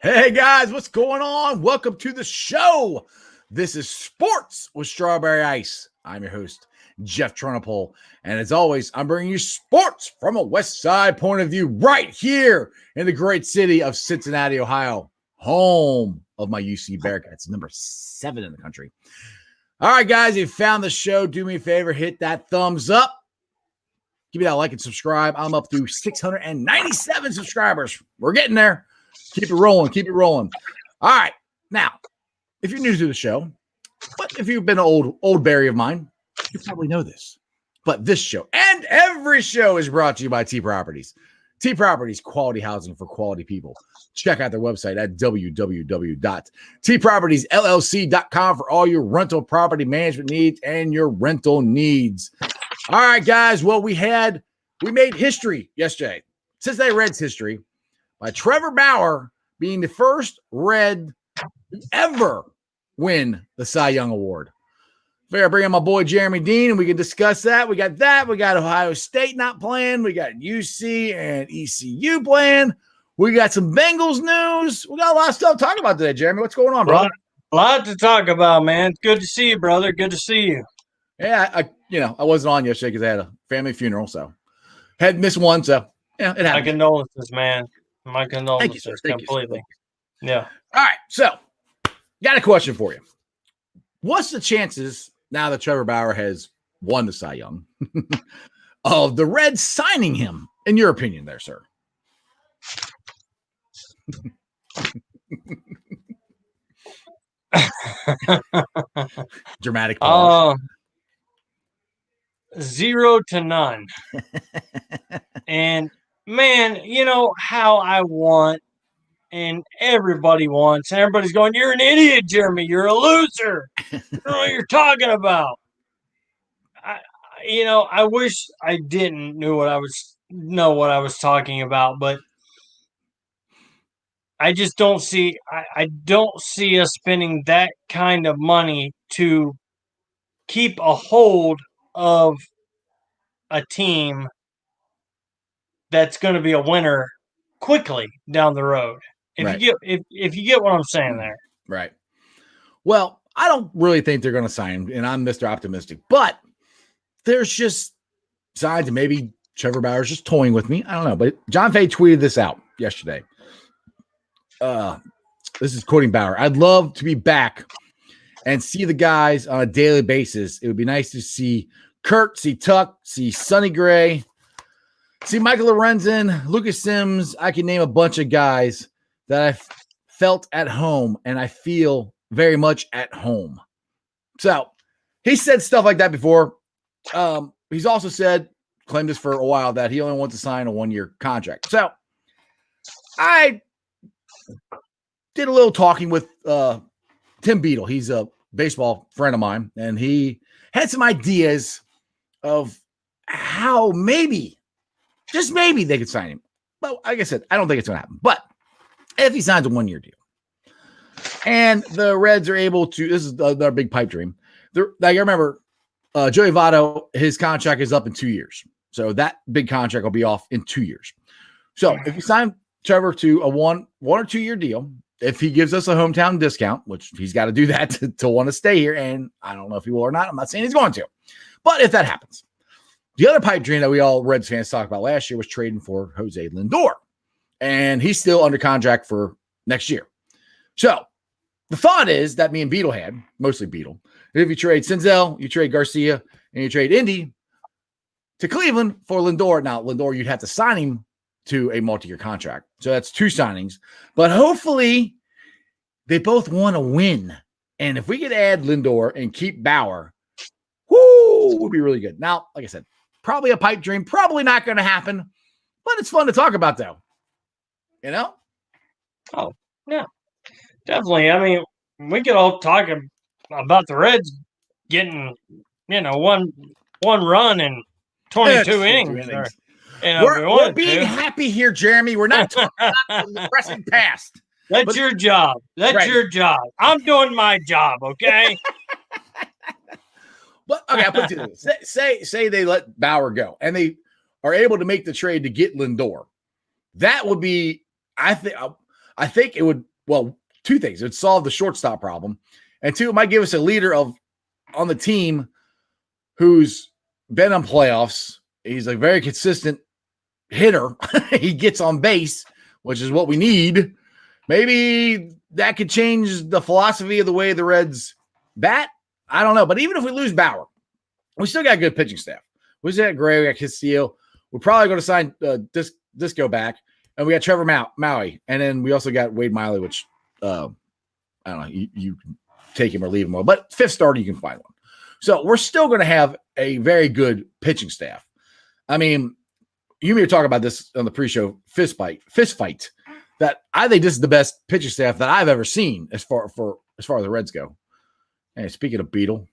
Hey guys, what's going on? Welcome to the show. This is Sports with Strawberry Ice. I'm your host, Jeff Trunapole. And as always, I'm bringing you sports from a West Side point of view right here in the great city of Cincinnati, Ohio, home of my UC Bearcats, number 7 in the country. All right, guys, if you found the show, do me a favor, hit that thumbs up. Give me that like and subscribe. I'm up to 697 subscribers. We're getting there. Keep it rolling. Keep it rolling. All right. Now, if you're new to the show, but if you've been an old berry of mine, you probably know this. But this show and every show is brought to you by T Properties. T Properties, quality housing for quality people. Check out their website at www.tpropertiesllc.com for all your rental property management needs and your rental needs. All right, guys. Well, we made history yesterday. Cincinnati Reds history by Trevor Bauer being the first Red to ever win the Cy Young Award. Fair, bring in my boy Jeremy Dean, and we can discuss that. We got that. We got Ohio State not playing. We got UC and ECU playing. We got some Bengals news. We got a lot of stuff to talk about today, Jeremy. What's going on, brother? A lot to talk about, man. Good to see you, brother. Good to see you. Yeah, I wasn't on yesterday because I had a family funeral, so had missed one. So yeah, it happened. My condolences, man. My condolences. Thank you, completely. Yeah. All right, so got a question for you. What's the chances now that Trevor Bauer has won the Cy Young of the Reds signing him? In your opinion, there, sir? Dramatic pause. 0 to none. And man, you know how I want, and everybody wants, and everybody's going, "You're an idiot, Jeremy. You're a loser. You don't know what you're talking about." I wish I didn't know what I was talking about, but I just don't see. I don't see us spending that kind of money to keep a hold of a team that's going to be a winner quickly down the road. If you get what I'm saying there. Right. Well, I don't really think they're going to sign him, and I'm Mr. Optimistic, but there's just signs that maybe Trevor Bauer's just toying with me. I don't know, but John Fay tweeted this out yesterday. This is quoting Bauer. "I'd love to be back and see the guys on a daily basis. It would be nice to see Kurt, see Tuck, see Sonny Gray, see Michael Lorenzen, Lucas Sims. I can name a bunch of guys that I felt at home, and I feel very much at home." So he said stuff like that before. He's also claimed this for a while, that he only wants to sign a 1-year contract. So I did a little talking with Tim Beadle. He's a baseball friend of mine, and he had some ideas of how maybe, just maybe, they could sign him. But like I said, I don't think it's going to happen. But if he signs a 1-year deal and the Reds are able to, this is their big pipe dream. I remember Joey Votto, his contract is up in 2 years. So that big contract will be off in 2 years. So if you sign Trevor to a 1 or 2 year deal, if he gives us a hometown discount, which he's got to do that to want to stay here, and I don't know if he will or not. I'm not saying he's going to. But if that happens, the other pipe dream that we all Reds fans talked about last year was trading for Jose Lindor. And he's still under contract for next year. So the thought is that me and Beetle had, mostly Beetle, if you trade Senzel, you trade Garcia, and you trade Indy to Cleveland for Lindor. Now, Lindor, you'd have to sign him to a multi-year contract. So that's 2 signings. But hopefully they both want to win. And if we could add Lindor and keep Bauer, would be really good. Now, like I said, probably a pipe dream, probably not going to happen, but it's fun to talk about, though. You know? Oh, yeah, definitely. I mean, we could all talk about the Reds getting, one run in 22 innings. We're being happy here, Jeremy. We're not talking about the pressing past. That's your job. That's your job. I'm doing my job, okay? But okay, I'll put it to this. Say they let Bauer go and they are able to make the trade to get Lindor. That would be, I think, I think it would, well, two things. It would solve the shortstop problem. And two, it might give us a leader on the team who's been on playoffs. He's a very consistent hitter. He gets on base, which is what we need. Maybe that could change the philosophy of the way the Reds bat. I don't know. But even if we lose Bauer, we still got a good pitching staff. We still got Gray, we got Castillo. We're probably going to sign Disco back. And we got Trevor Maui. And then we also got Wade Miley, which I don't know. You can take him or leave him. But fifth starter, you can find one. So we're still going to have a very good pitching staff. I mean, you may talk about this on the pre-show fist fight. That I think this is the best pitching staff that I've ever seen as far as the Reds go. Hey, speaking of Beetle,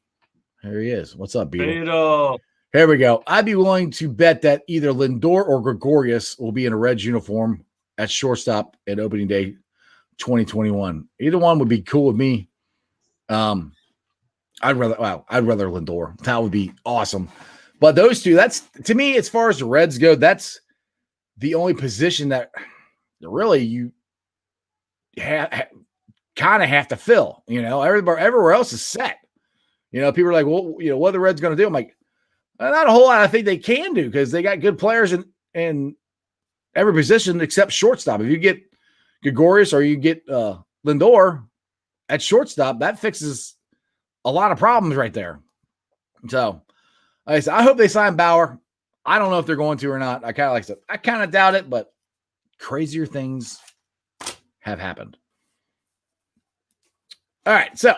here he is. What's up, Beetle? Beetle. Here we go. I'd be willing to bet that either Lindor or Gregorius will be in a Reds uniform at shortstop at opening day 2021. Either one would be cool with me. I'd rather Lindor. That would be awesome. But those two, that's to me, as far as the Reds go, that's the only position that really you kind of have to fill. Everywhere else is set. People are like, well, what are the Reds going to do? I'm like, not a whole lot. I think they can do because they got good players in every position except shortstop. If you get Gregorius or you get Lindor at shortstop, that fixes a lot of problems right there. So, like I said, I hope they sign Bauer. I don't know if they're going to or not. I kind of doubt it, but crazier things have happened. All right, so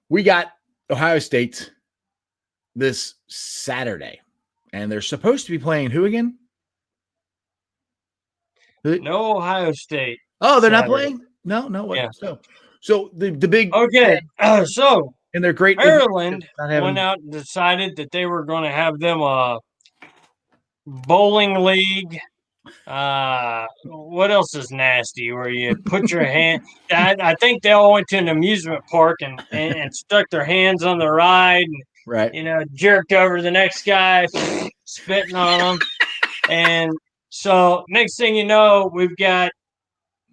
we got Ohio State this Saturday, and they're supposed to be playing who again? No Ohio State. Oh, they're Saturday. Not playing? No. What? Yeah. So the big okay. So and they're great. Maryland went out and decided that they were going to have them a bowling league. What else is nasty? Where you put your hand? I think they all went to an amusement park and stuck their hands on the ride and right. Jerked over the next guy, spitting on them, and so next thing you know, we've got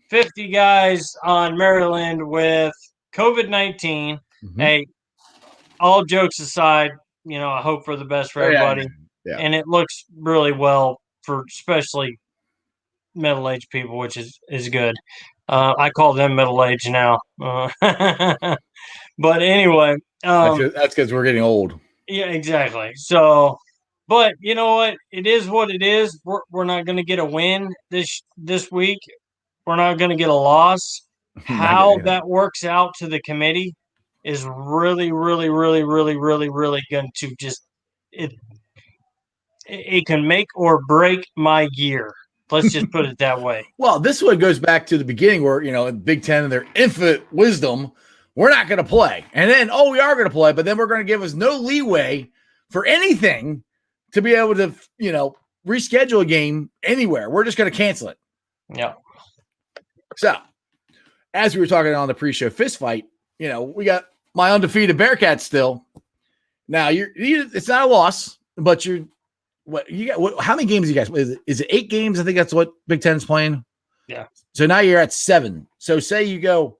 50 guys on Maryland with COVID-19. Mm-hmm. Hey, all jokes aside, I hope for the best for everybody. Yeah. And it looks really well for especially middle-aged people, which is good. I call them middle-aged now. But anyway. That's because we're getting old. Yeah, exactly. So, but you know what? It is what it is. We're not going to get a win this week. We're not going to get a loss. How that works out to the committee is really, really, really, really, really, really going to just it can make or break my year. Let's just put it that way. Well, this one goes back to the beginning where, in Big Ten and their infinite wisdom, we're not going to play. And then, we are going to play, but then we're going to give us no leeway for anything to be able to, reschedule a game anywhere. We're just going to cancel it. Yeah. So, as we were talking on the pre-show fist fight, we got my undefeated Bearcats still. Now, it's not a loss, but how many games you guys? Is it 8 games? I think that's what Big Ten's playing. Yeah. So now you're at 7. So say you go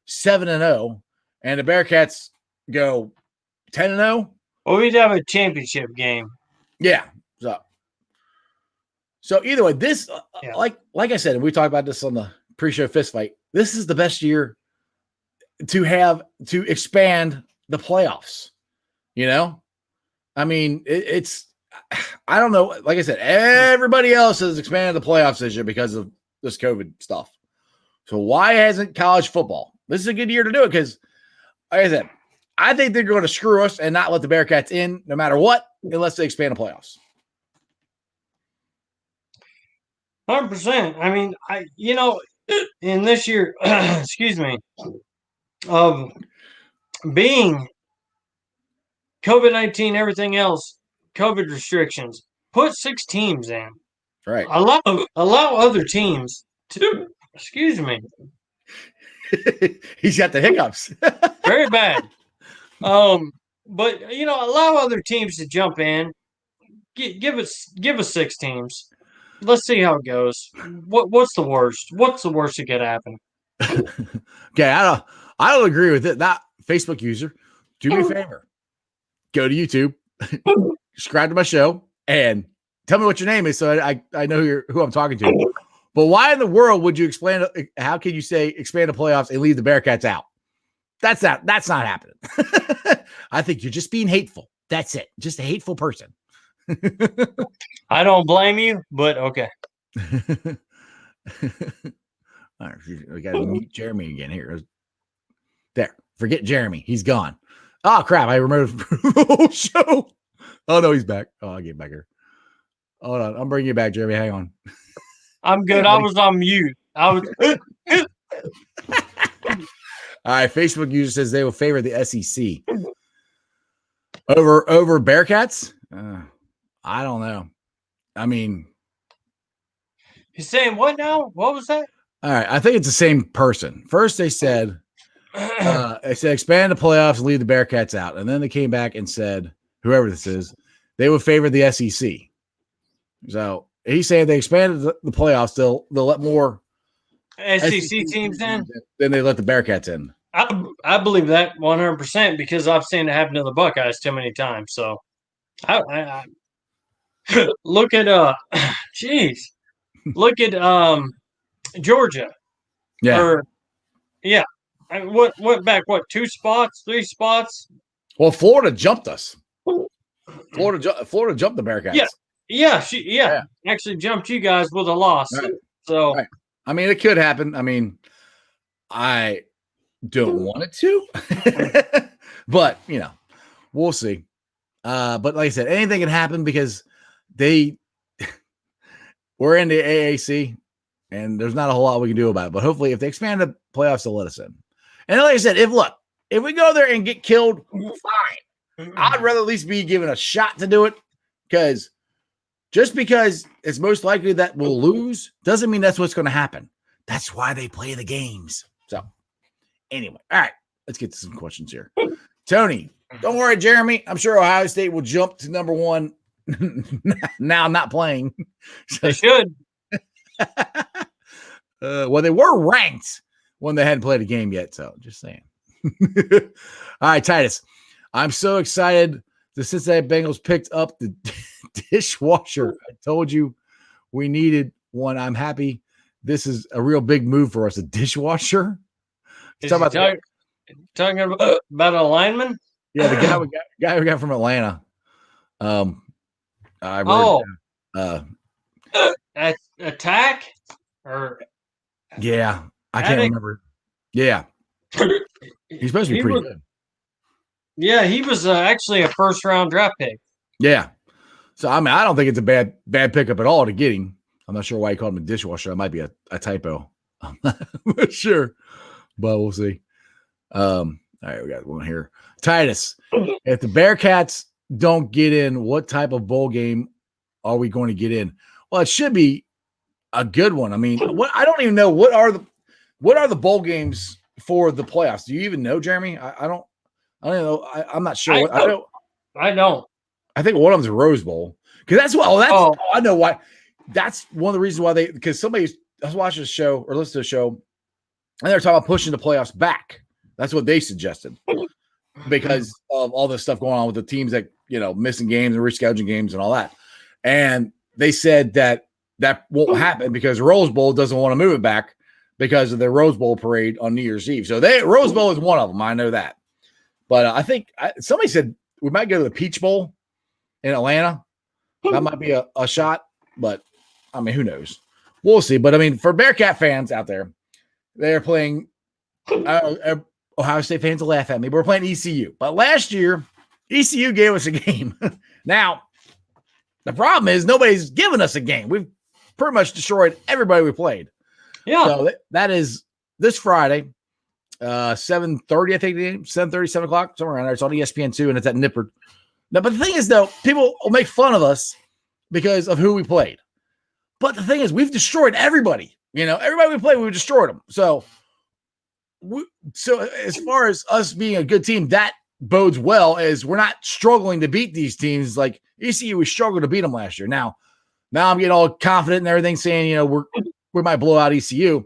7-0, and the Bearcats go 10-0. Well, we'd have a championship game. Yeah. So either way, this like I said, and we talked about this on the pre-show fist fight. This is the best year to expand the playoffs. I mean, it's. I don't know. Like I said, everybody else has expanded the playoffs this year because of this COVID stuff. So why hasn't college football? This is a good year to do it because, like I said, I think they're going to screw us and not let the Bearcats in no matter what, unless they expand the playoffs. 100%. I mean, in this year, excuse me, of being COVID-19, everything else, COVID restrictions, put 6 teams in. Right. Allow other teams to, excuse me. He's got the hiccups. Very bad. But allow other teams to jump in. Give us 6 teams. let's see how it goes. What's the worst? What's the worst that could happen? Okay, I don't agree with it. That Facebook user, do me a favor. Go to YouTube, subscribe to my show, and tell me what your name is so I know who I'm talking to. But why in the world would you explain? How can you say expand the playoffs and leave the Bearcats out? That's not happening. I think you're just being hateful. That's it. Just a hateful person. I don't blame you, but okay. All right, we got to meet Jeremy again here. There, forget Jeremy. He's gone. Oh crap! I remember the whole show. Oh no, he's back. Oh, I'll get back here. Hold on, I'm bringing you back, Jeremy. Hang on. I'm good. I was on mute. I was. All right, Facebook user says they will favor the SEC over Bearcats. I don't know. I mean, He's saying what now? What was that? all right, I think it's the same person. First, they said expand the playoffs and leave the Bearcats out, and then they came back and said, whoever this is, they would favor the SEC. So he's saying they expanded the playoffs. They'll let more SEC teams in. Then they let the Bearcats in. I believe that 100% because I've seen it happen to the Buckeyes too many times. So, I look at jeez, look at Georgia. Yeah. Or, yeah. What went back? What 2 spots, 3 spots? Well, Florida jumped us. Florida jumped the Bearcats. Yeah. Actually jumped you guys with a loss. Right. So, right. I mean, it could happen. I mean, I don't want it to, but we'll see. But like I said, anything can happen because we're in the AAC and there's not a whole lot we can do about it. But hopefully, if they expand the playoffs, they'll let us in. And like I said, if we go there and get killed, fine. I'd rather at least be given a shot to do it because just because it's most likely that we'll lose doesn't mean that's what's going to happen. That's why they play the games. So anyway, all right, let's get to some questions here. Tony, don't worry, Jeremy. I'm sure Ohio State will jump to number 1 now not playing. They should. Well, they were ranked when they hadn't played a game yet. So just saying. All right, Titus. I'm so excited. The Cincinnati Bengals picked up the dishwasher. I told you we needed one. I'm happy. This is a real big move for us. A dishwasher. Talking about a lineman? Yeah, the guy we got from Atlanta. Attack or yeah, I can't remember. Yeah, he's supposed to be pretty good. Yeah, he was actually a first-round draft pick. Yeah, so I mean, I don't think it's a bad pickup at all to get him. I'm not sure why he called him a dishwasher. That might be a typo. I'm not sure, but we'll see. All right, we got one here. Titus, if the Bearcats don't get in, what type of bowl game are we going to get in? Well, it should be a good one. I mean, I don't even know what are the bowl games for the playoffs. Do you even know, Jeremy? I don't know. I'm not sure. I don't. I think one of them's a Rose Bowl because I know why. That's one of the reasons why because I was watching a show or listening to a show and they're talking about pushing the playoffs back. That's what they suggested because of all this stuff going on with the teams that, missing games and rescheduling games and all that. And they said that won't happen because Rose Bowl doesn't want to move it back because of the Rose Bowl parade on New Year's Eve. So Rose Bowl is one of them. I know that. But I think somebody said we might go to the Peach Bowl in Atlanta. That might be a shot, but I mean, who knows? We'll see. But I mean, for Bearcat fans out there, they're playing Ohio State fans will laugh at me, but we're playing ECU. But last year, ECU gave us a game. Now, the problem is nobody's given us a game. We've pretty much destroyed everybody we played. Yeah. So that is this Friday, 7:30, I think, 7:30, 7 o'clock, somewhere around there. It's on ESPN2, and it's at Nippert. Now, but the thing is, though, people will make fun of us because of who we played. But the thing is, we've destroyed everybody. Everybody we played, we've destroyed them. So as far as us being a good team, that bodes well as we're not struggling to beat these teams. Like ECU, we struggled to beat them last year. Now, Now I'm getting all confident and everything, saying, we might blow out ECU.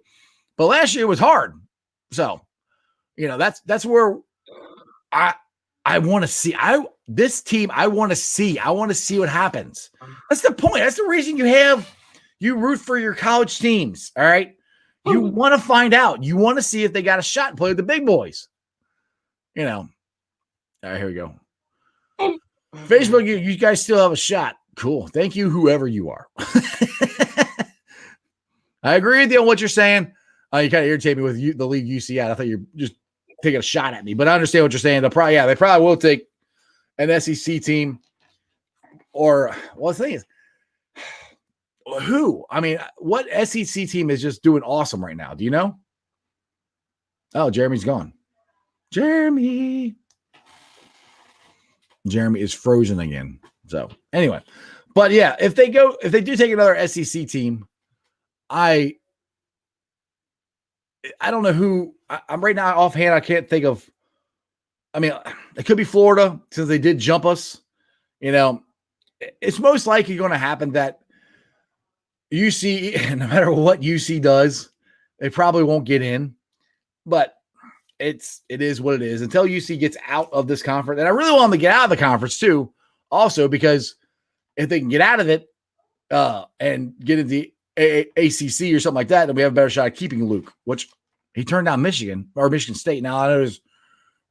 But last year was hard. So, that's where I want to see. This team, I want to see. I want to see what happens. That's the point. That's the reason you root for your college teams. All right. You want to find out. You want to see if they got a shot and play with the big boys. All right, here we go. Facebook, you guys still have a shot. Cool. Thank you, whoever you are. I agree with you on what you're saying. You kind of irritate me with the league UC out. I thought you were just taking a shot at me, but I understand what you're saying. They probably will take an SEC team or, well, the thing is, who? I mean, what SEC team is just doing awesome right now? Do you know? Oh, Jeremy's gone. Jeremy is frozen again. So anyway, but yeah, if they do take another SEC team, I don't know who. I'm right now offhand. I can't think of. I mean, it could be Florida since they did jump us. It's most likely going to happen that UC, no matter what UC does, they probably won't get in. But it is what it is until UC gets out of this conference. And I really want them to get out of the conference too, also because if they can get out of it and get into the ACC or something like that, then we have a better shot at keeping Luke, which he turned down Michigan State. Now I know there's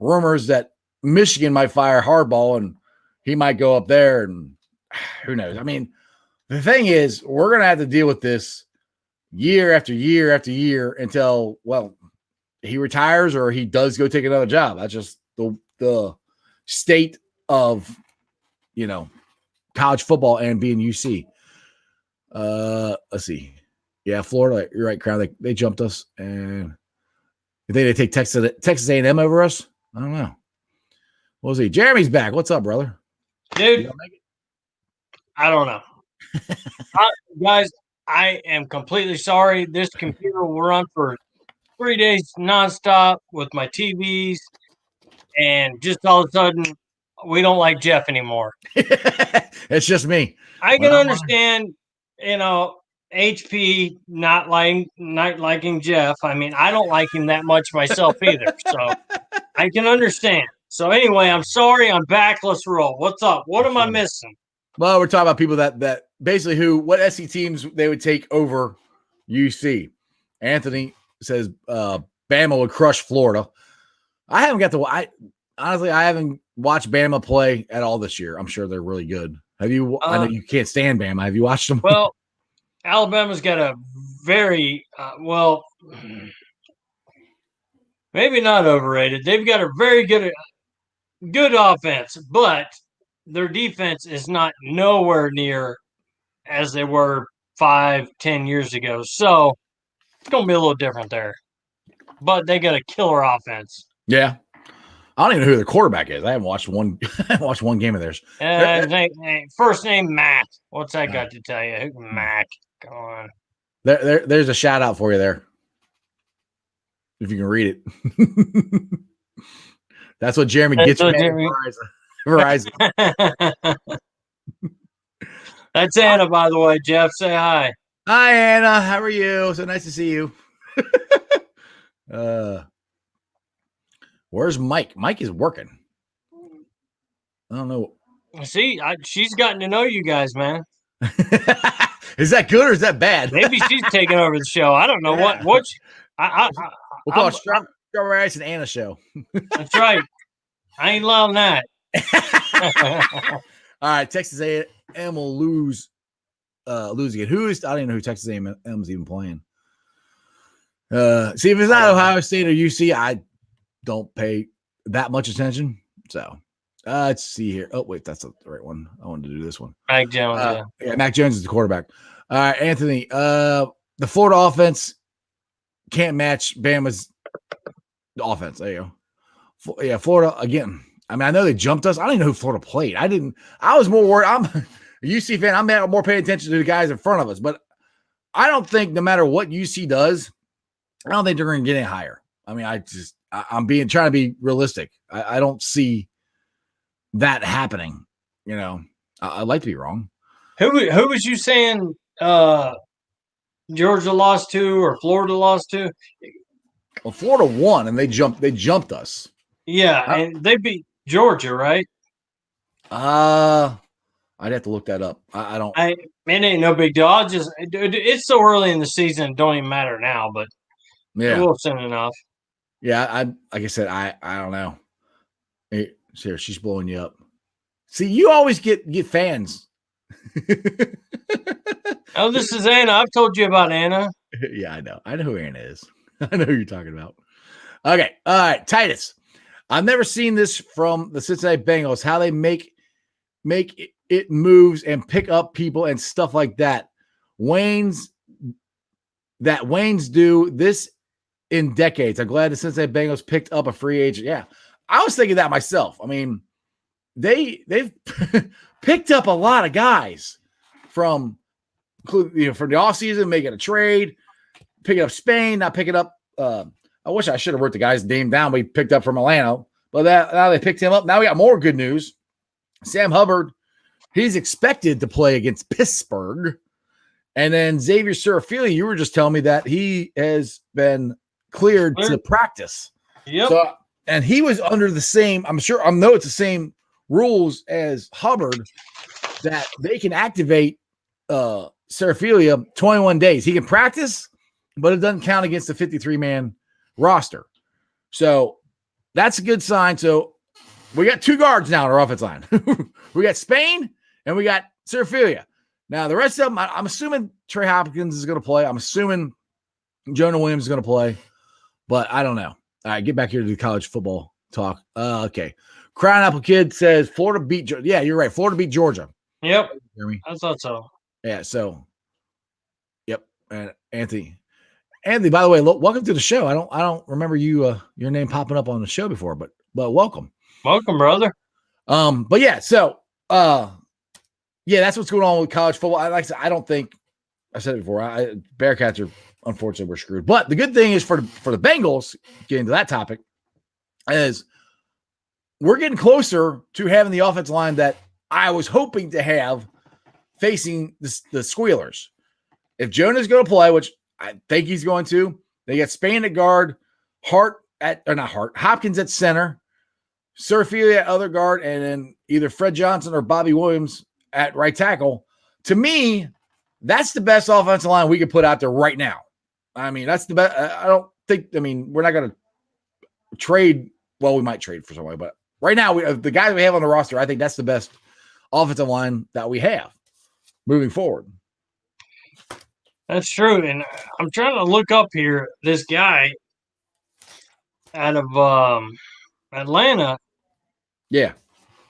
rumors that Michigan might fire Hardball and he might go up there, and who knows? I mean, the thing is, we're going to have to deal with this year after year after year until, well, he retires or he does go take another job. That's just the state of, college football and being UC. Let's see. Yeah, Florida, you're right, Crown. They jumped us, and you think they take Texas A&M over us? I don't know. We'll see. Jeremy's back. What's up, brother? Dude, I don't know. Guys, I am completely sorry. This computer will run for 3 days nonstop with my TVs, and just all of a sudden, we don't like Jeff anymore. It's just me. I can understand, HP not liking Jeff. I mean, I don't like him that much myself either, so I can understand. So anyway, I'm sorry. I'm back. Let's roll. What's up? What am I missing? Well, we're talking about people that basically what SC teams they would take over UC. Anthony says Bama would crush Florida. I haven't watched Bama play at all this year. I'm sure they're really good. Have you? I know you can't stand Bama. Have you watched them? Well, Alabama's got a very maybe not overrated. They've got a very good offense, but their defense is not nowhere near as they were 5-10 years ago. So it's going to be a little different there. But they got a killer offense. Yeah. I don't even know who their quarterback is. I haven't watched one game of theirs. First name Mac. What's that got to tell you? Mac. Come on. There's a shout out for you there. If you can read it. That's what Jeremy gets from Verizon. That's Anna, by the way. Jeff, say hi. Hi, Anna. How are you? So nice to see you. Where's Mike? Mike is working. I don't know. See, she's gotten to know you guys, man. Is that good or is that bad? Maybe she's taking over the show. I don't know what. We'll call it Strawberry Ice and Anna show. That's right. I ain't allowing that. All right, Texas A&M will lose again. I don't even know who Texas A&M is even playing. See, if it's not Ohio State or UC, I don't pay that much attention. So let's see here. Oh, wait, that's the right one. I wanted to do this one. Mac Jones. Yeah, Mac Jones is the quarterback. All right, Anthony. The Florida offense can't match Bama's offense. There you go. Yeah, Florida again. I mean, I know they jumped us. I don't even know who Florida played. I was more worried. I'm a UC fan. I'm more paying attention to the guys in front of us. But I don't think no matter what UC does, I don't think they're going to get any higher. I mean, I'm trying to be realistic. I don't see that happening. I'd like to be wrong. Who was you saying Georgia lost to or Florida lost to? Well, Florida won, and they jumped us. Yeah, and they beat Georgia, right? I'd have to look that up. I don't. It ain't no big deal. It's so early in the season, it don't even matter now. But Yeah, we'll soon enough. yeah. Like I said, I don't know. Hey, Sarah, she's blowing you up. See, you always get fans. Oh, this is Anna. I've told you about Anna. Yeah, I know. I know who Anna is. I know who you're talking about. Okay. All right. Titus. I've never seen this from the Cincinnati Bengals, how they make it moves and pick up people and stuff like that. Wayne's do this in decades. I'm glad the Cincinnati Bengals picked up a free agent. Yeah. I was thinking that myself. I mean, they've picked up a lot of guys from the offseason, making a trade, picking up Spain, not picking up I wish I should have wrote the guy's name down we picked up from Atlanta, but now they picked him up. Now we got more good news. Sam Hubbard, he's expected to play against Pittsburgh. And then Xavier Serafili, you were just telling me that he has been cleared to practice. Yep. So, and he was under the same, I know it's the same rules as Hubbard, that they can activate Seraphilia 21 days. He can practice, but it doesn't count against the 53-man roster. So that's a good sign. So we got two guards now on our offense line. We got Spain and we got Seraphilia. Now the rest of them, I'm assuming Trey Hopkins is going to play. I'm assuming Jonah Williams is going to play, but I don't know. All right, get back here to the college football talk. Okay. Crown Apple Kid says Florida beat Georgia. Yeah, you're right. Florida beat Georgia. Yep. I thought so. Yeah, so yep. And Anthony, by the way, welcome to the show. I don't remember you your name popping up on the show before, but welcome. Welcome, brother. But yeah, so yeah, that's what's going on with college football. Like I said, I don't think I said it before. Bearcats are unfortunately we're screwed. But the good thing is for the Bengals, getting to that topic, is we're getting closer to having the offensive line that I was hoping to have facing the Squealers. If Jonah's going to play, which I think he's going to, they got Spain at guard, Hopkins at center, Serafili at other guard, and then either Fred Johnson or Bobby Williams at right tackle. To me, that's the best offensive line we could put out there right now. I mean, that's the best. I don't think, we're not going to trade. Well, we might trade for somebody, but right now, the guys we have on the roster, I think that's the best offensive line that we have moving forward. That's true. And I'm trying to look up here this guy out of Atlanta. Yeah.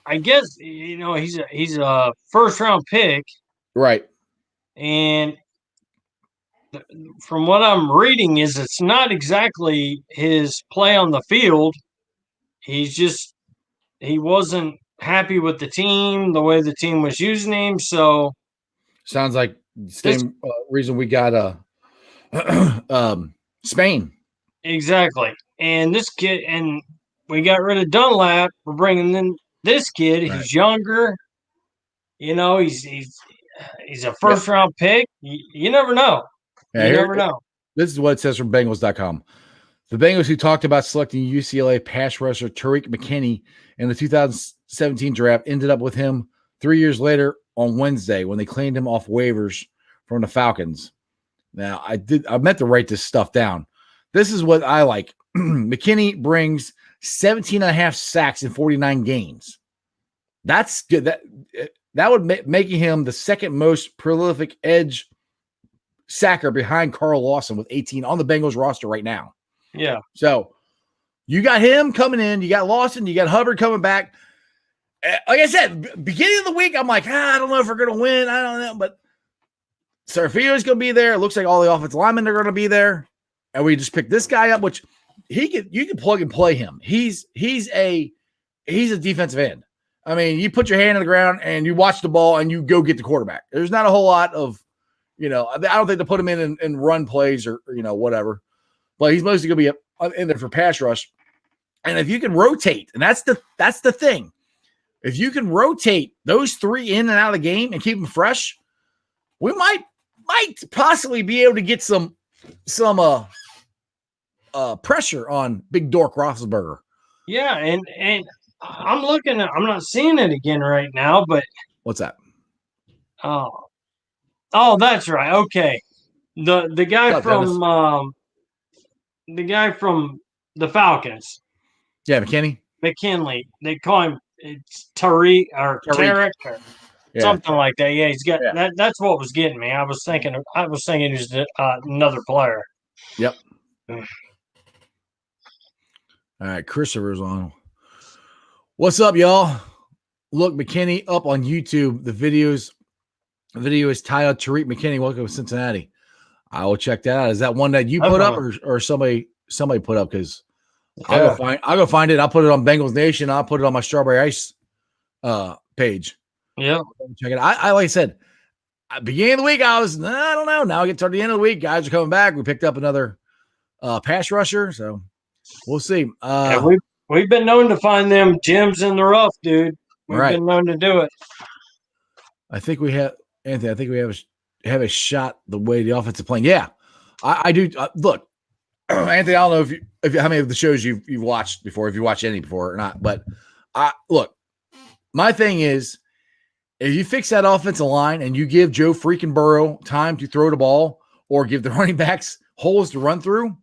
I guess, he's a first-round pick. Right. And from what I'm reading is it's not exactly his play on the field. He wasn't happy with the team, the way the team was using him. So sounds like the same reason we got Spain. Exactly. And this kid, and we got rid of Dunlap. We're bringing in this kid. Right. He's younger. He's a first-round pick. You never know. Yeah, you never know. This is what it says from Bengals.com. The Bengals, who talked about selecting UCLA pass rusher Tariq McKinney in the 2017 draft, ended up with him 3 years later on Wednesday when they claimed him off waivers from the Falcons. Now, I meant to write this stuff down. This is what I like. McKinney brings 17 and a half sacks in 49 games. That's good. That would making him the second most prolific edge sacker behind Carl Lawson with 18 on the Bengals roster right now. Yeah. So you got him coming in. You got Lawson. You got Hubbard coming back. Like I said, beginning of the week, I'm like, I don't know if we're going to win. I don't know. But Serafio's going to be there. It looks like all the offensive linemen are going to be there. And we just picked this guy up, which you can plug and play him. He's a defensive end. I mean, you put your hand on the ground and you watch the ball and you go get the quarterback. There's not a whole lot of, I don't think they put him in run plays or whatever. But he's mostly going to be in there for pass rush. And if you can rotate, and that's the thing. If you can rotate those three in and out of the game and keep them fresh, we might possibly be able to get some pressure on Big Dork Roethlisberger. Yeah, and I'm looking at, I'm not seeing it again right now, but What's that? Oh, that's right. Okay. The guy from the Falcons. Yeah, McKinney. McKinley. They call him it's Tariq or Tarek or something like that. Yeah, he's got that. That's what was getting me. I was thinking he was another player. Yep. All right, Christopher's on. What's up, y'all? Look, McKinney up on YouTube. The video is titled Tariq McKinney. Welcome to Cincinnati. I will check that out. Is that one that you put up or somebody put up? Because I'll go find it. I'll put it on Bengals Nation. I'll put it on my Strawberry Ice page. Yeah. Check it out. I like I said, at the beginning of the week, I don't know. Now I get toward the end of the week. Guys are coming back. We picked up another pass rusher. So we'll see. We've been known to find them gems in the rough, dude. We've been known to do it. I think we have, Anthony. I think we have a shot the way the offensive playing. Yeah, I do. Look, Anthony. I don't know if how many of the shows you've watched before, if you watched any before or not. But look, my thing is, if you fix that offensive line and you give Joe freaking Burrow time to throw the ball or give the running backs holes to run through,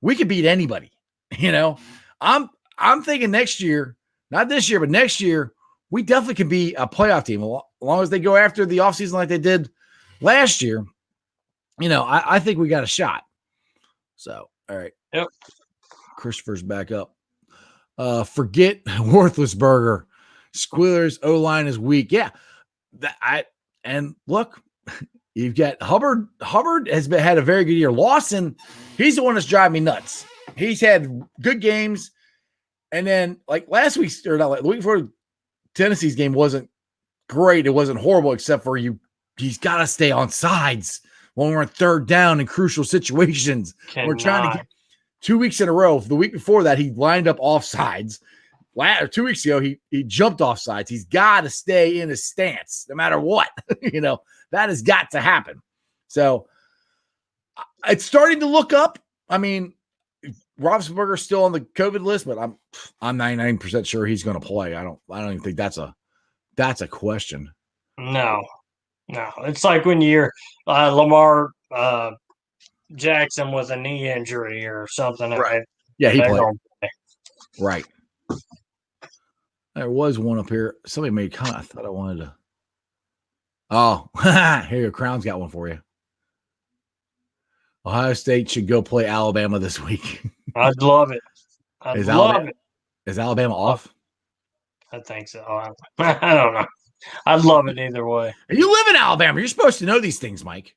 we could beat anybody. You know, I'm thinking next year, not this year, but next year, we definitely can be a playoff team as long as they go after the offseason like they did last year. You know, I think we got a shot. So, all right. Yep. Christopher's back up. Forget Worthless Burger. Squealers O-line is weak. Yeah. And look, you've got Hubbard. Hubbard has had a very good year. Lawson, he's the one that's driving me nuts. He's had good games. And then, like last week, or not, like the week before, Tennessee's game wasn't great. It wasn't horrible, except for he's got to stay on sides when we're on third down in crucial situations. We're trying to get 2 weeks in a row. The week before that, he lined up off sides. 2 weeks ago, he jumped off sides. He's got to stay in his stance no matter what. You know, that has got to happen. So it's starting to look up. I mean, Roethlisberger's still on the COVID list, but I'm 99% sure he's going to play. I don't even think that's a question. No. It's like when you're Lamar Jackson with a knee injury or something. Right. Yeah, he played. Right. There was one up here. Somebody made a comment. I thought I wanted to. Oh, here, Crown's got one for you. Ohio State should go play Alabama this week. I'd love it. Is Alabama off? I think so. I don't know. I'd love it either way. You live in Alabama. You're supposed to know these things, Mike,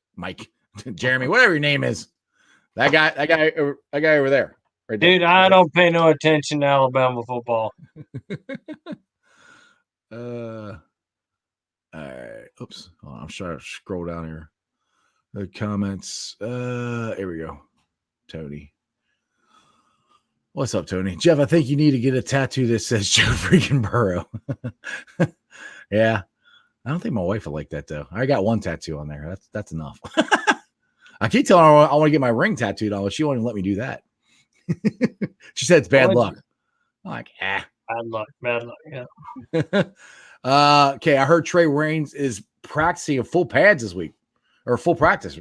Jeremy, whatever your name is. That guy over there. Right Dude, there. I don't pay no attention to Alabama football. All right. Oops. I'm trying to scroll down here. The comments. Here we go. Tony. What's up, Tony? Jeff, I think you need to get a tattoo that says Joe freaking Burrow. Yeah. I don't think my wife would like that, though. I got one tattoo on there. That's enough. I keep telling her I want to get my ring tattooed on, but she won't even let me do that. She said it's bad luck. I'm like, Bad luck, yeah. Okay, I heard Trey Waynes is practicing in full pads this week. Or full practice.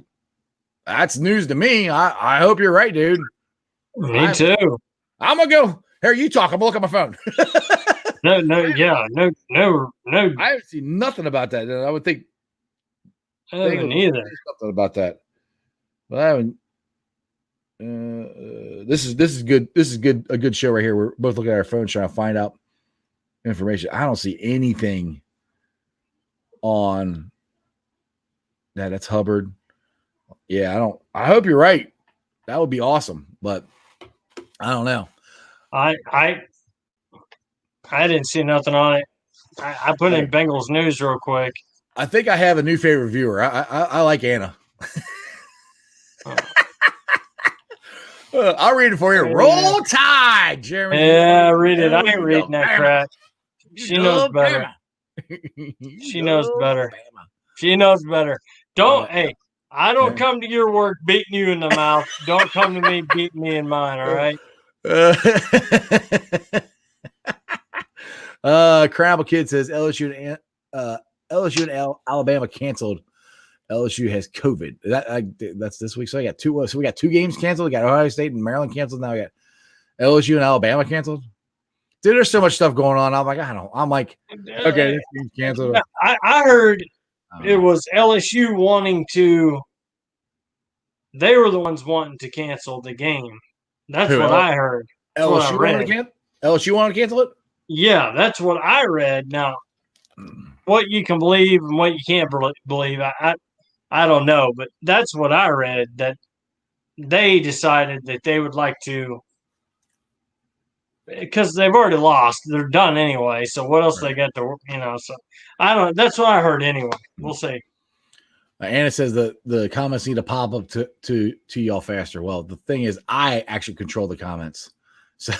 That's news to me. I hope you're right, dude. Me too. I'm gonna go. Here, you talk. I'm gonna look at my phone. No. I haven't seen nothing about that. I would think. I haven't either. Something about that. But I haven't. This is good. This is good. A good show right here. We're both looking at our phones trying to find out information. I don't see anything on. Yeah, that's Hubbard. Yeah, I don't. I hope you're right. That would be awesome, but I don't know. I didn't see nothing on it. I put in Bengals news real quick. I think I have a new favorite viewer. I like Anna. I'll read it for you. Roll Tide, Jeremy. Yeah, read it. I ain't reading that crap. She knows better. She knows better. She knows better. Don't, hey, I don't come to your work beating you in the mouth. Don't come to me beating me in mine, all right? Crabble Kid says LSU and Alabama canceled. LSU has COVID. That's this week. So I got two. So we got 2 games canceled. We got Ohio State and Maryland canceled. Now we got LSU and Alabama canceled. Dude, there's so much stuff going on. I'm like, okay, this game's canceled. I heard it was LSU wanting to. They were the ones wanting to cancel the game. That's what I heard. LSU wanted to cancel it? Yeah, that's what I read. Now, what you can believe and what you can't believe, I don't know. But that's what I read, that they decided that they would like to, because they've already lost. They're done anyway. So what else they got to, so I don't. That's what I heard anyway. We'll see. Anna says the comments need to pop up to y'all faster. Well, the thing is, I actually control the comments. So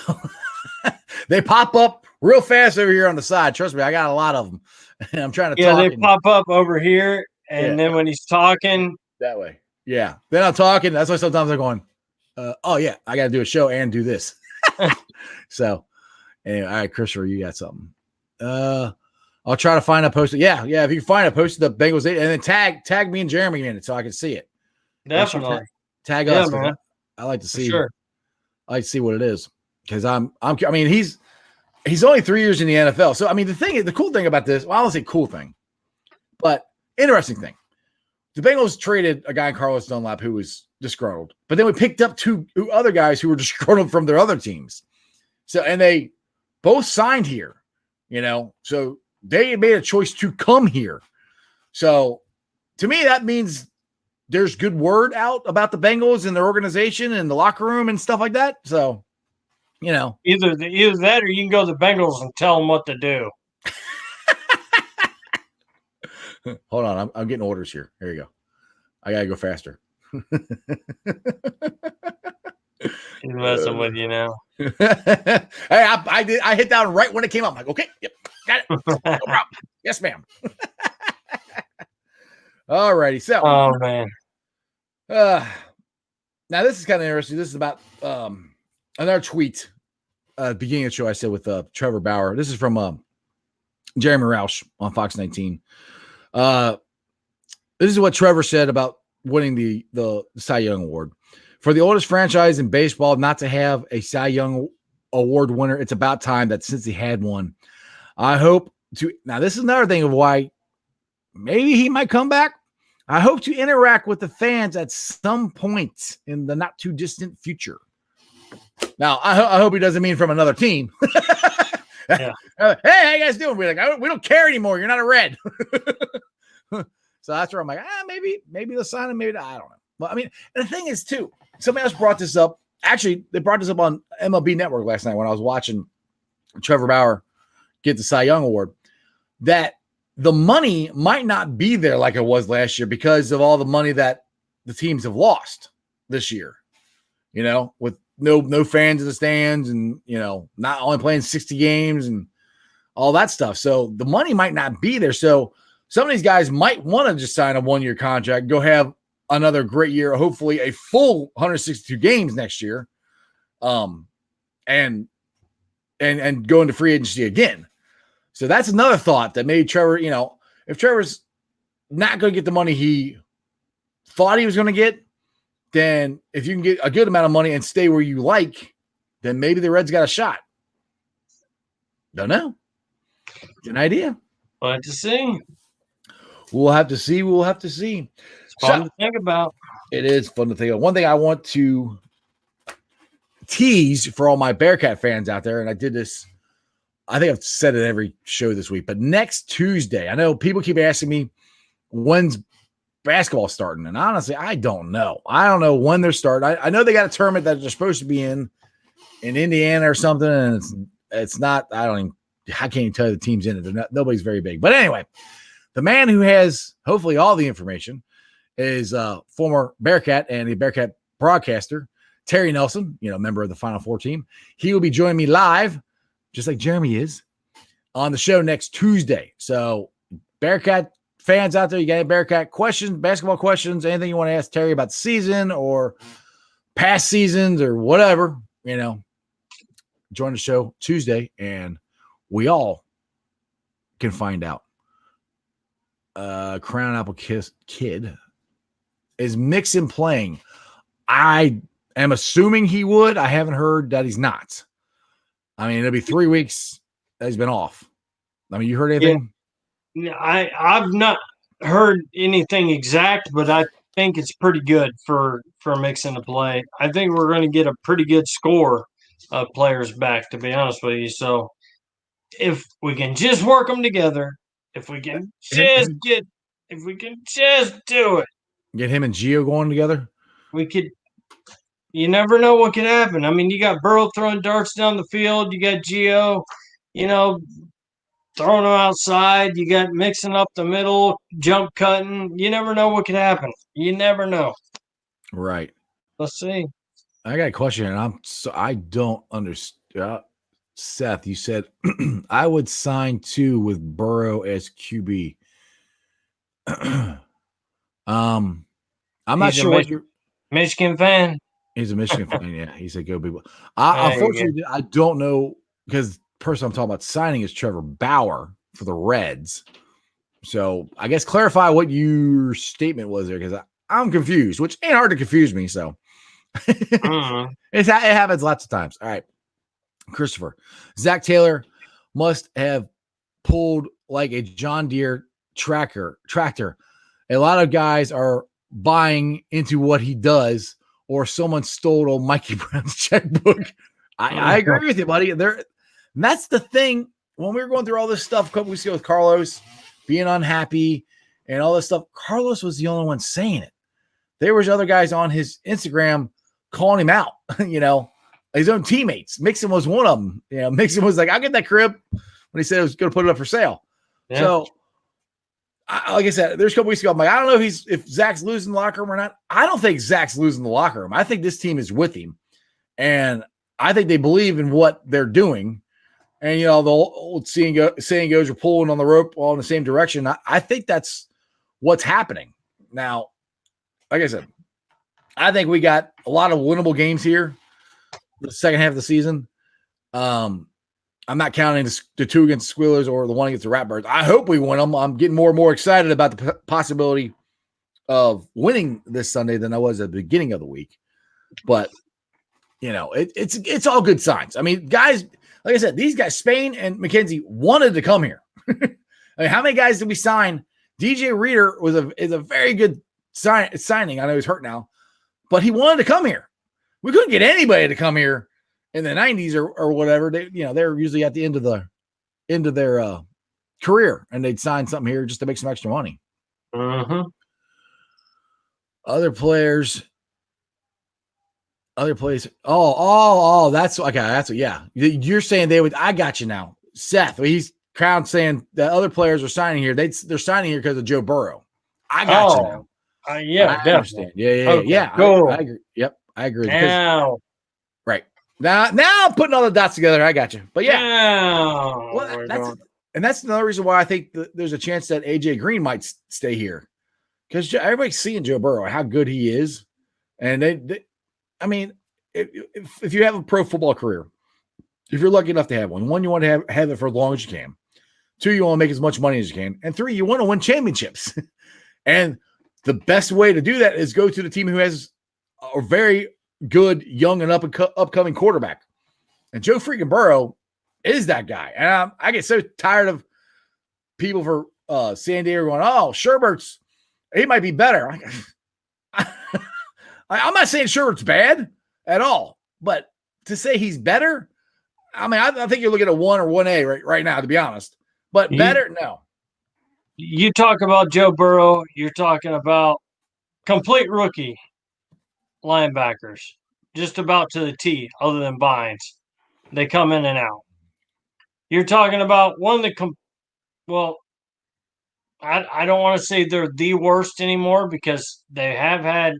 they pop up real fast over here on the side. Trust me, I got a lot of them. And I'm trying to talk. Yeah, they pop up over here. And then when he's talking. That way. Yeah. Then I'm talking. That's why sometimes I'm going, oh, yeah, I got to do a show and do this. So, anyway, all right, Christopher, you got something. I'll try to find a post. Yeah. If you can find a post of the Bengals, and then tag me and Jeremy in it so I can see it. Definitely. Tag us. Man. I like to see. Sure. I like to see what it is, because I mean, he's only 3 years in the NFL. So I mean, the cool thing about this, well, I don't say cool thing, but interesting thing. The Bengals traded a guy, Carlos Dunlap, who was disgruntled, but then we picked up 2 other guys who were disgruntled from their other teams. So, and they both signed here, so they made a choice to come here. So to me, that means there's good word out about the Bengals and their organization and the locker room and stuff like that. So, either that, or you can go to the Bengals and tell them what to do. Hold on. I'm getting orders here. Here you go. I got to go faster. He's messing with you now. Hey, I hit down right when it came up. I'm like, okay, yep, got it. No problem. Yes, ma'am. All righty. So, oh man. Now this is kind of interesting. This is about another tweet. Beginning of the show, I said with Trevor Bauer. This is from Jeremy Roush on Fox 19. This is what Trevor said about winning the Cy Young Award. For the oldest franchise in baseball not to have a Cy Young Award winner, it's about time that since he had one. I hope to – now this is another thing of why maybe he might come back. I hope to interact with the fans at some point in the not-too-distant future. Now, I hope he doesn't mean from another team. Yeah. Hey, how you guys doing? We're like, we don't care anymore. You're not a Red. So that's where I'm like, maybe they'll sign him. Maybe not. I don't know. But I mean, and the thing is, too, somebody else brought this up. Actually, they brought this up on MLB Network last night when I was watching Trevor Bauer get the Cy Young Award, that the money might not be there like it was last year because of all the money that the teams have lost this year, with no fans in the stands and, not only playing 60 games and all that stuff. So the money might not be there. So some of these guys might want to just sign a 1-year contract, go have another great year, hopefully a full 162 games next year, and go into free agency again. So that's another thought that maybe Trevor, if Trevor's not going to get the money he thought he was going to get, then if you can get a good amount of money and stay where you like, then maybe the Reds got a shot. Don't know. It's an idea. We'll have to see. We'll have to see. It's fun to think about. It is fun to think about. One thing I want to tease for all my Bearcat fans out there, and I did this, I think I've said it every show this week, but next Tuesday, I know people keep asking me when's basketball starting, and honestly, I don't know. I don't know when they're starting. I know they got a tournament that they're supposed to be in Indiana or something, and it's not. I can't even tell you the team's in it. Nobody's very big, but anyway, the man who has hopefully all the information is former Bearcat and a Bearcat broadcaster, Terry Nelson, member of the Final Four team. He will be joining me live, just like Jeremy is, on the show next Tuesday. So Bearcat fans out there, you got any Bearcat questions, basketball questions, anything you want to ask Terry about the season or past seasons or whatever, join the show Tuesday and we all can find out. Crown Apple Kid is Mixon playing. I am assuming he would. I haven't heard that he's not. I mean, it'll be 3 weeks that he's been off. I mean, you heard anything? Yeah, I've not heard anything exact, but I think it's pretty good for Mixon to play. I think we're going to get a pretty good score of players back, to be honest with you. So if we can just work them together, if we can just do it, get him and Gio going together. We could. You never know what can happen. I mean, you got Burrow throwing darts down the field. You got Gio, throwing them outside. You got mixing up the middle, jump cutting. You never know what can happen. You never know. Right. Let's see. I got a question, and I don't understand. Seth, you said I would sign 2 with Burrow as QB. I'm not sure what you're. Michigan fan. He's a Michigan fan. Yeah, he said go people. Unfortunately, I don't know because the person I'm talking about signing is Trevor Bauer for the Reds. So I guess clarify what your statement was there because I'm confused, which ain't hard to confuse me. So it happens lots of times. All right, Christopher. Zach Taylor must have pulled like a John Deere tractor. A lot of guys are buying into what he does, or someone stole old Mikey Brown's checkbook. I agree with you, buddy. That's the thing. When we were going through all this stuff a couple weeks ago with Carlos being unhappy and all this stuff, Carlos was the only one saying it. There was other guys on his Instagram calling him out, his own teammates. Mixon was one of them. Mixon was like, I'll get that crib when he said he was going to put it up for sale. Yeah. So, like I said, there's a couple weeks ago, I'm like, I don't know if Zach's losing the locker room or not. I don't think Zach's losing the locker room. I think this team is with him. And I think they believe in what they're doing. And, the old saying goes, you're pulling on the rope all in the same direction. I think that's what's happening. Now, like I said, I think we got a lot of winnable games here the second half of the season. I'm not counting the 2 against the Squealers or the 1 against the Ratbirds. I hope we win them. I'm getting more and more excited about the possibility of winning this Sunday than I was at the beginning of the week. But, it's all good signs. I mean, guys, like I said, these guys, Spain and McKenzie, wanted to come here. I mean, how many guys did we sign? DJ Reader is a very good signing. I know he's hurt now, but he wanted to come here. We couldn't get anybody to come here in the 90s or whatever. They're usually at the end of their career, and they'd sign something here just to make some extra money. Other players. Oh, that's okay. That's yeah. You're saying they would. I got you now, Seth. He's Crown saying that other players are signing here. They're signing here because of Joe Burrow. I got you now. Yeah, I understand. Yeah. Cool. I agree. Yep, I agree. Now, right now I'm putting all the dots together. I got you. But yeah, that's another reason why I think there's a chance that AJ Green might stay here because everybody's seeing Joe Burrow how good he is, and I mean, if you have a pro football career, if you're lucky enough to have one, you want to have it for as long as you can. 2, you want to make as much money as you can. And 3, you want to win championships. And the best way to do that is go to the team who has a very good, young, and upcoming quarterback. And Joe freaking Burrow is that guy. And I get so tired of people for San Diego going, oh, Sherbert's, he might be better. I'm not saying Sherbert's bad at all, but to say he's better, I mean, I think you're looking at 1 or 1A right now, to be honest. But better, no. You talk about Joe Burrow, you're talking about complete rookie linebackers, just about to the T, other than Bynes. They come in and out. You're talking about one of the I don't want to say they're the worst anymore because they have had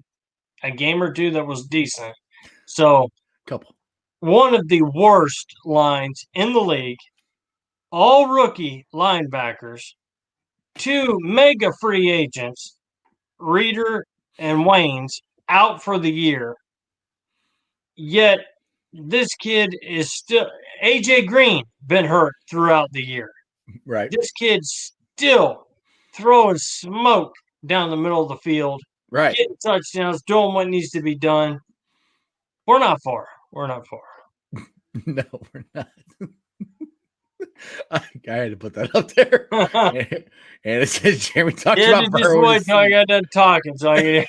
a game or 2 that was decent. So, couple. One of the worst lines in the league, all rookie linebackers, two mega free agents, Reeder and Waynes, out for the year. Yet this kid is still AJ Green been hurt throughout the year. Right. This kid's still throwing smoke down the middle of the field, Right. getting touchdowns, doing what needs to be done. We're not far. We're not far. No, we're not. I had to put that up there. And it says Jeremy talks Yeah, about just Burrow. wait till I got done talking. So I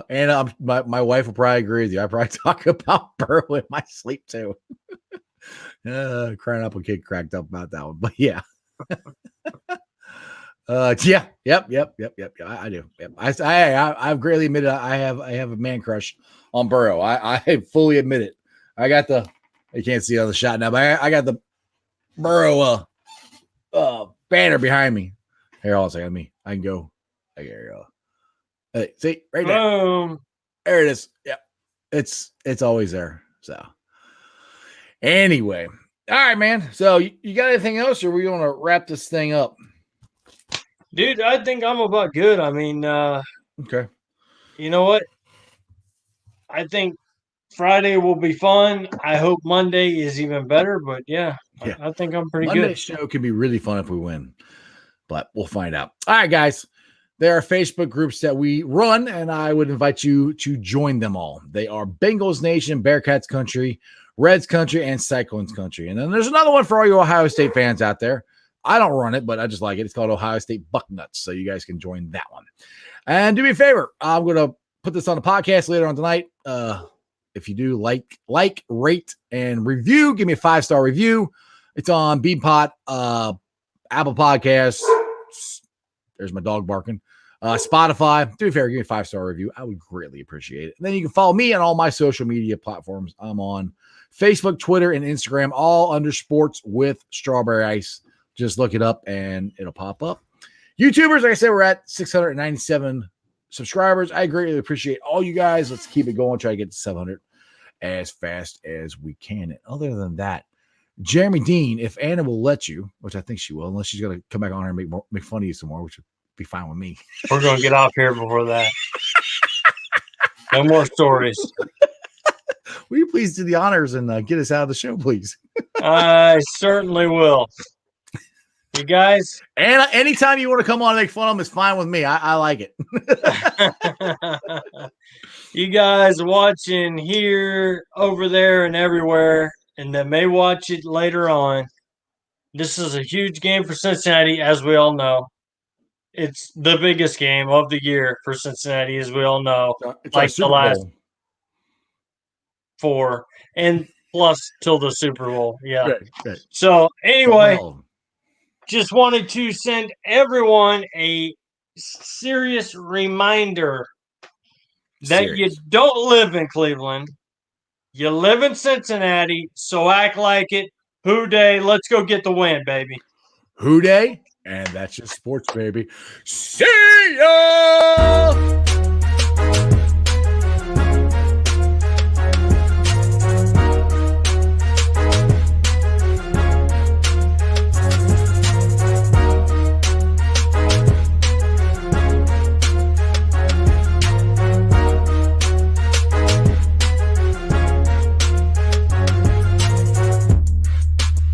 and my wife will probably agree with you. I probably talk about Burrow in my sleep too. Crying up a kid cracked up about that one, but yeah. Yeah, yep. I do. Yep. I've greatly admitted I have a man crush on Burrow. I fully admit it. I got the, you can't see it on the shot now, but I got the Burrow banner behind me. Here, hold on a second. I can go. There you go. Hey, see right there. Boom. There it is. Yeah, it's always there. So anyway, all right, man. So you got anything else, or we going to wrap this thing up? Dude, I think I'm about good. I mean, Okay. You know what? I think Friday will be fun. I hope Monday is even better, but yeah. I think I'm pretty Monday's good. show can be really fun if we win, but we'll find out. All right, guys. There are Facebook groups that we run, and I would invite you to join them all. They are Bengals Nation, Bearcats Country, Reds Country, and Cyclones Country. And then there's another one for all you Ohio State fans out there. I don't run it, but I just like it. It's called Ohio State Bucknuts, so you guys can join that one. And do me a favor. I'm going to put this on the podcast later on tonight. If you do like, rate, and review, give me a 5-star review. It's on Beanpot, Apple Podcasts. There's my dog barking. Spotify. Do me a favor, give me a 5-star review. I would greatly appreciate it. And then you can follow me on all my social media platforms. I'm on Facebook, Twitter, and Instagram, all under Sports with Strawberry Ice. Just look it up and it'll pop up. YouTubers, like I said, we're at 697 subscribers. I greatly appreciate all you guys. Let's keep it going. Try to get to 700 as fast as we can. And other than that, Jeremy Dean, if Anna will let you, which I think she will, unless she's going to come back on here and make fun of you some more, which would be fine with me. We're going to get off here before that. No more stories. Will you please do the honors and get us out of the show, please? I certainly will. You guys? And anytime you want to come on and make fun of them, it's fine with me. I like it. You guys watching here, over there, and everywhere, and that may watch it later on. This is a huge game for Cincinnati, as we all know. It's the biggest game of the year for Cincinnati, as we all know. It's like Super the last Bowl. 4, and plus till the Super Bowl. Yeah. Right. So anyway, just wanted to send everyone a serious reminder that you don't live in Cleveland. You live in Cincinnati, so act like it. Who Day, let's go get the win, baby. Who Day? And that's just sports, baby. See